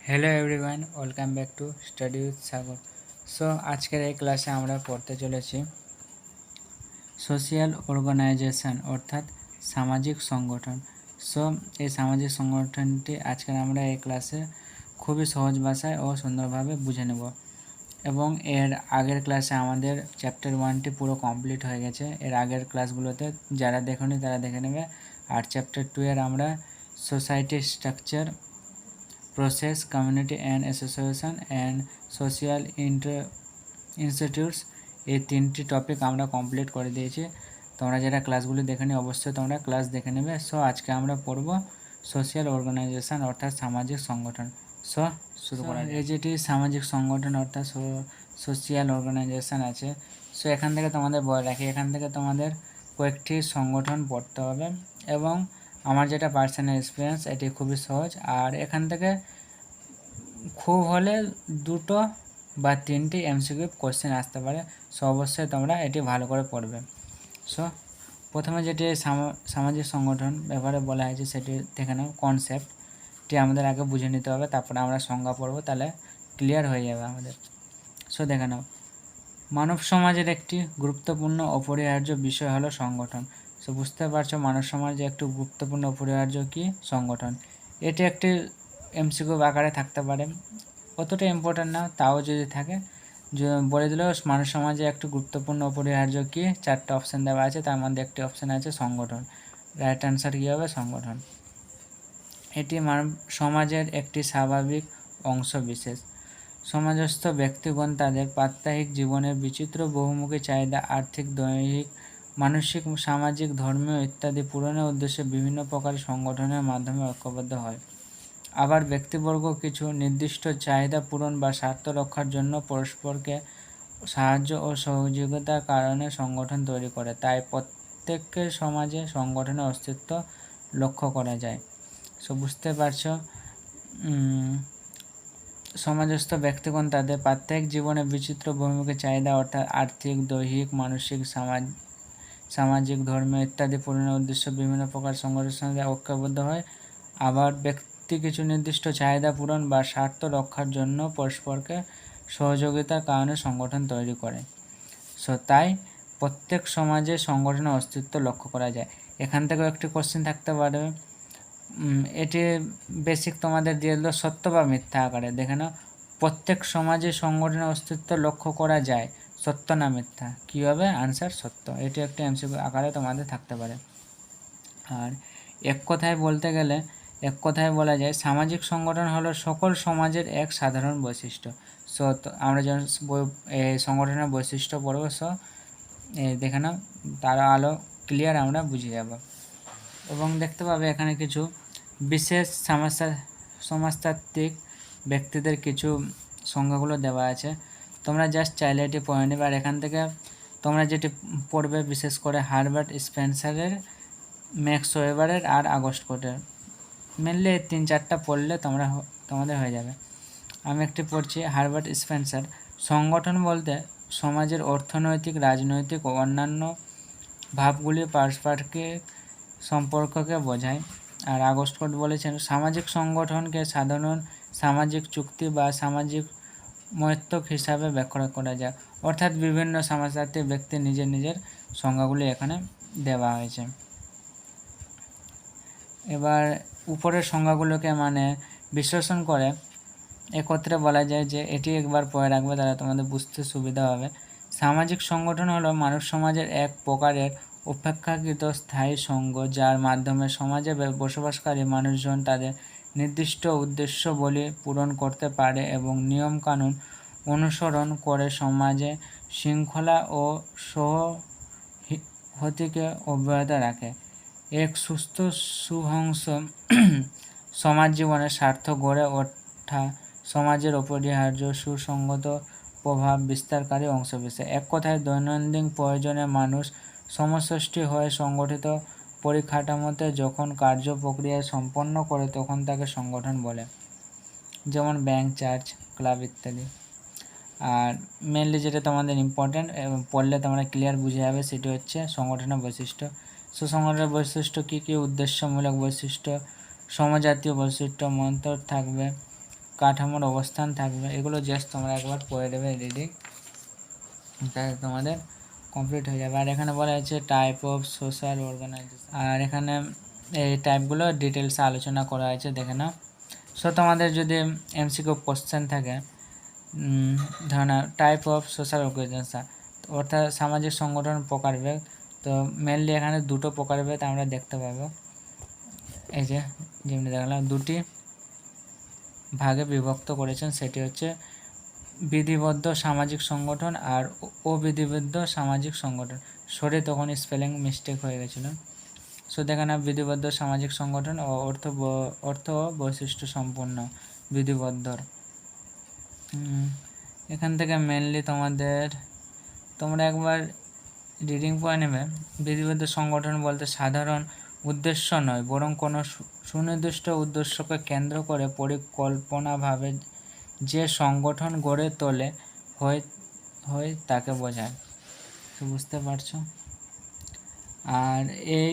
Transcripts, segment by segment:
Hello everyone, welcome back to study with Sagar. So আজকের এই ক্লাসে আমরা পড়তে চলেছি সোশিয়াল অর্গানাইজেশন অর্থাৎ সামাজিক সংগঠন। সো এই সামাজিক সংগঠনটি আজকের আমরা এই ক্লাসে খুবই সহজ ভাষায় ও সুন্দরভাবে বুঝে নেব। এবং এর আগের ক্লাসে আমাদের চ্যাপ্টার 1টি পুরো কমপ্লিট হয়ে গেছে। এর আগের ক্লাসগুলোতে যারা দেখেনি তারা দেখে নেবে। আর চ্যাপ্টার 2 এর আমরা society structure, process, community and association and social institutes, এই 3টি টপিক আমরা কমপ্লিট করে দিয়েছি। তোমরা যারা ক্লাসগুলি দেখেনি অবশ্যই তোমরা ক্লাস দেখে নেবে। সো আজকে আমরা পড়ব সোশিয়াল অর্গানাইজেশন অর্থাৎ সামাজিক সংগঠন। সো শুরু করা যায়। এই যেটি সামাজিক সংগঠন অর্থাৎ সোশিয়াল অর্গানাইজেশন আছে, সো এখান থেকে তোমাদের বলে রাখি, এখান থেকে তোমাদের কয়েকটি সংগঠন পড়তে হবে। এবং আমার যেটা পার্সোনাল এক্সপিরিয়েন্স, এটি খুবই সহজ। আর এখান থেকে খুব হলে 2টো বা 3টি এমসিকিউ কোশ্চেন আসতে পারে। সো অবশ্যই তোমরা এটি ভালো করে পড়বে। সো প্রথমে যেটি সামাজিক সংগঠন ব্যাপারে বলা হয়েছে সেটি দেখে নাও। কনসেপ্টটি আমাদের আগে বুঝে নিতে হবে, তারপরে আমরা সংজ্ঞা পড়বো, তাহলে ক্লিয়ার হয়ে যাবে আমাদের। সো দেখে নাও, মানব সমাজের একটি গুরুত্বপূর্ণ অপরিহার্য বিষয় হলো সংগঠন। সো বুঝতে পারছো মানব সমাজে একটি গুরুত্বপূর্ণ অপরিহার্য কি সংগঠন। এটি একটি এমসিকিউ আকারে থাকতে পারে, অতটা ইম্পর্টেন্ট না, তাও যদি থাকে বলে দিলেও মানব সমাজে একটি গুরুত্বপূর্ণ অপরিহার্য কি, 4টে অপশান দেওয়া আছে, তার মধ্যে একটি অপশান আছে সংগঠন। রাইট অ্যান্সার কী হবে? সংগঠন। এটি মানব সমাজের একটি স্বাভাবিক অংশ বিশেষ। সমাজস্থ ব্যক্তিগণ তাদের প্রাত্যহিক জীবনের বিচিত্র বহুমুখী চাহিদা, আর্থিক, দৈহিক, মানসিক, সামাজিক, ধর্মীয় ইত্যাদি পূরণের উদ্দেশ্যে বিভিন্ন প্রকার সংগঠনের মাধ্যমে ঐক্যবদ্ধ হয়। আবার ব্যক্তিবর্গ কিছু নির্দিষ্ট চাহিদা পূরণ বা স্বার্থ রক্ষার জন্য পরস্পরকে সাহায্য ও সহযোগিতার কারণে সংগঠন তৈরি করে। তাই প্রত্যেকের সমাজে সংগঠনের অস্তিত্ব লক্ষ্য করা যায়। সো বুঝতে পারছো, সমাজস্থ ব্যক্তিগণ তাদের প্রাত্যহিক জীবনে বিচিত্র বহুমুখী চাহিদা অর্থাৎ আর্থিক, দৈহিক, মানসিক, সামাজিক, ধর্মীয় ইত্যাদি পূরণের উদ্দেশ্যে বিভিন্ন প্রকার সংগঠনের সঙ্গে ঐক্যবদ্ধ হয়। আবার ব্যক্তি কিছু নির্দিষ্ট চাহিদা পূরণ বা স্বার্থ রক্ষার জন্য পরস্পরকে সহযোগিতার কারণে সংগঠন তৈরি করে। সো তাই প্রত্যেক সমাজে সংগঠনের অস্তিত্ব লক্ষ্য করা যায়। এখান থেকেও একটি কোশ্চেন থাকতে পারে, এটি বেসিক তোমাদের দিয়ে দিল সত্য বা মিথ্যা আকারে। দেখে নাও, প্রত্যেক সমাজে সংগঠনের অস্তিত্ব লক্ষ্য করা যায়, সত্য না মিথ্যা? কী হবে? আনসার সত্য। এটি একটি এমসিকিউ আকারে তোমাদের থাকতে পারে। আর এক কথায় বলতে গেলে, এক কথায় বলা যায় সামাজিক সংগঠন হলো সকল সমাজের এক সাধারণ বৈশিষ্ট্য। সো আমরা যখন এই সংগঠনের বৈশিষ্ট্য পড়ব, সো দেখে নাও, তারা আলো ক্লিয়ার আমরা বুঝে যাব। এবং দেখতে পাবে এখানে কিছু বিশেষ সমাজতাত্ত্বিক ব্যক্তিদের কিছু সংজ্ঞাগুলো দেওয়া আছে। তোমরা জাস্ট চাইলে এটি পড়ে নেবে। আর এখান থেকে তোমরা যেটি পড়বে বিশেষ করে হারবার্ট স্পেন্সারের, ম্যাক্স ওয়েবারের আর আগস্টকোটের, মেনলি এই 3-4টা পড়লে তোমাদের হয়ে যাবে। আমি একটি পড়ছি, হারবার্ট স্পেন্সার। সংগঠন বলতে সমাজের অর্থনৈতিক, রাজনৈতিক ও অন্যান্য ভাবগুলির পারস্পরিক সম্পর্ককে বোঝায়। আর আগস্টকোট বলেছেন সামাজিক সংগঠনকে সাধারণ সামাজিক চুক্তি বা সামাজিক মৈত্রক হিসাবে ব্যাখ্যা করা যায়। অর্থাৎ বিভিন্ন সমাজতাত্ত্বিক ব্যক্তি নিজের নিজের সংজ্ঞাগুলি এখানে দেওয়া হয়েছে। এবার উপরের সংজ্ঞাগুলোকে বিশ্লেষণ করে একত্রে বলা যায় যে এটি একবার পড়ে রাখবে, তাহলে তোমাদের বুঝতে সুবিধা হবে। সামাজিক সংগঠন হলো মানব সমাজের এক প্রকারের অপেক্ষাকৃত স্থায়ী সংঘ, যার মাধ্যমে সমাজে বসবাসকারী মানুষজন তাদের নির্দিষ্ট উদ্দেশ্যবলী পূরণ করতে পারে এবং নিয়মকানুন অনুসরণ করে সমাজে শৃঙ্খলা ও সৌহার্দ্যকে অব্যাহত রাখে। এক সুস্থ সুহংস সমাজ জীবনের স্বার্থ গড়ে ওঠা সমাজের অপরিহার্য সুসংগত প্রভাব বিস্তারকারী অংশবিশেষ। এক কথায় দৈনন্দিন প্রয়োজনে মানুষ সমষ্টি হয়ে সংগঠিত পরিকাঠামোতে যখন কার্য প্রক্রিয়া সম্পন্ন করে তখন তাকে সংগঠন বলে, যেমন ব্যাংক, চার্চ, ক্লাব ইত্যাদি। আর মেনলি যেটা তোমাদের ইম্পর্টেন্ট পড়লে তোমরা ক্লিয়ার বুঝে যাবে, সেটি হচ্ছে সংগঠনের বৈশিষ্ট্য। সুসংগঠনের বৈশিষ্ট্য কী কী? উদ্দেশ্যমূলক বৈশিষ্ট্য, সমজাতীয় বৈশিষ্ট্য, মন্তর থাকবে, কাঠামোর অবস্থান থাকবে, এগুলো জাস্ট তোমরা একবার পড়ে দেবে রিডিং, তাহলে তোমাদের কমপ্লিট হয়ে যাবে। আর এখানে বলা হয়েছে টাইপ অফ সোশ্যাল অর্গানাইজেশন, আর এখানে এই টাইপগুলো ডিটেলসে আলোচনা করা হয়েছে, দেখে নাও। সো তোমাদের যদি এমসিকিউ কোশ্চেন থাকে, ধরো না টাইপ অফ সোশ্যাল অর্গানাইজেশন অর্থাৎ সামাজিক সংগঠন প্রকারভেদ, তো মেনলি এখানে দুটো প্রকারভেদ আমরা দেখতে পাবো। এই যে যেমনি দেখলাম দুটি ভাগে বিভক্ত করেছেন, সেটি হচ্ছে বিধিবদ্ধ সামাজিক সংগঠন আর অবিধিবদ্ধ সামাজিক সংগঠন। সরি তখন স্পেলিং মিস্টেক হয়ে গেছিলো। সো দেখে না বিধিবদ্ধ সামাজিক সংগঠন ও অর্থ ও বৈশিষ্ট্য সম্পন্ন বিধিবদ্ধর। এখান থেকে মেনলি তোমরা একবার রিডিং পড়ে নেবে। বিধিবদ্ধ সংগঠন বলতে সাধারণ উদ্দেশ্য নয়, বরং কোনো সুনির্দিষ্ট উদ্দেশ্যকে কেন্দ্র করে পরিকল্পনাভাবে যে সংগঠন গড়ে তোলে হয় তাকে বোঝায়। তো বুঝতে পারছো। আর এই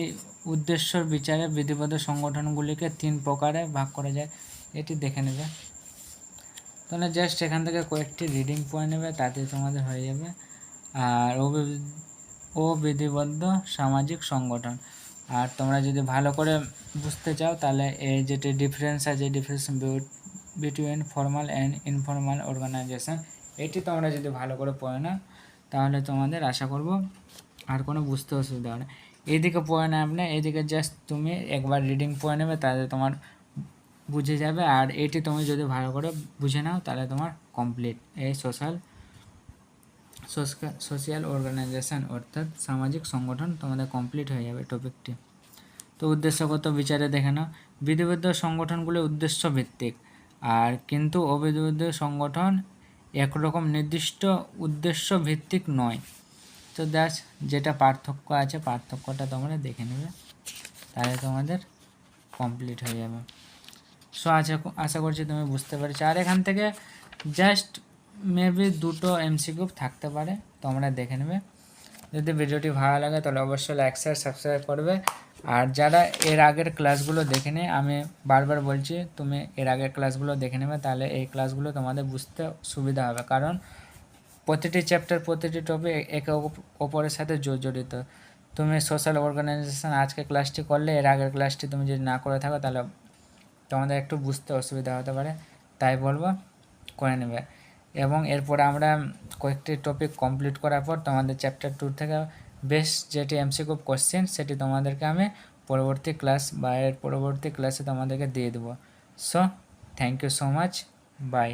উদ্দেশ্যর বিচারে বিধিবদ্ধ সংগঠনগুলিকে 3 প্রকারে ভাগ করা যায়, এটি দেখে নেবে। তাহলে জাস্ট এখান থেকে কয়েকটি রিডিং পড়ে নেবে, তাতে তোমাদের হয়ে যাবে। আর অবিধিবদ্ধ সামাজিক সংগঠন, আর তোমরা যদি ভালো করে বুঝতে চাও তাহলে এই যেটি ডিফারেন্স আছে, difference between formal and informal organisation, এটি তোমরা যদি ভালো করে পড়ে নাও তাহলে তোমাদের আশা করব আর কোনো বুঝতে অসুবিধা হবে না। এইদিকে পড়ে না আপনি, এইদিকে জাস্ট তুমি একবার রিডিং পড়ে নেবে, তাহলে তোমার বুঝে যাবে। আর এটি তুমি যদি ভালো করে বুঝে নাও তাহলে তোমার কমপ্লিট এই সোশ্যাল অর্গানাইজেশন অর্থাৎ সামাজিক সংগঠন তোমাদের কমপ্লিট হয়ে যাবে টপিকটি। তো উদ্দেশ্যগত বিচারে দেখে নাও, বিধিবদ্ধ সংগঠনগুলি উদ্দেশ্য ভিত্তিক, আর কিন্তু অবিধিবদ্ধ সংগঠন একরকম নির্দিষ্ট উদ্দেশ্য ভিত্তিক নয়। তো যেটা পার্থক্য আছে, পার্থক্যটা তোমরা দেখে নেবে, তাহলে তোমাদের কমপ্লিট হয়ে যাবে। সো আশা করছি তুমি বুঝতে পেরেছো। আর এখান থেকে জাস্ট মেবি 2টো এমসিকিউ থাকতে পারে, তোমরা দেখে নেবে। যদি ভিডিওটি ভালো লাগে তাহলে অবশ্যই লাইক শেয়ার সাবস্ক্রাইব করবে। আর যারা এর আগের ক্লাসগুলো দেখে নেয়, আমি বারবার বলছি তুমি এর আগের ক্লাসগুলো দেখে নেবে, তাহলে এই ক্লাসগুলো তোমাদের বুঝতে সুবিধা হবে। কারণ প্রতিটি চ্যাপ্টার, প্রতিটি টপিক একে অপরের সাথে জড়িত। তুমি সোশ্যাল অর্গানাইজেশন আজকে ক্লাসটি করলে, এর আগের ক্লাসটি তুমি যদি না করে থাকো তাহলে তোমাদের একটু বুঝতে অসুবিধা হতে পারে, তাই বলবো করে নেবে। এবং এরপরে আমরা কয়েকটি টপিক কমপ্লিট করার পর তোমাদের চ্যাপ্টার 2 থেকে বেশ যেটি এমসিকিউ কোশ্চেন সেটি তোমাদেরকে আমি পরবর্তী ক্লাস বা এর পরবর্তী ক্লাসে তোমাদেরকে দিয়ে দেবো। So thank you so much, by.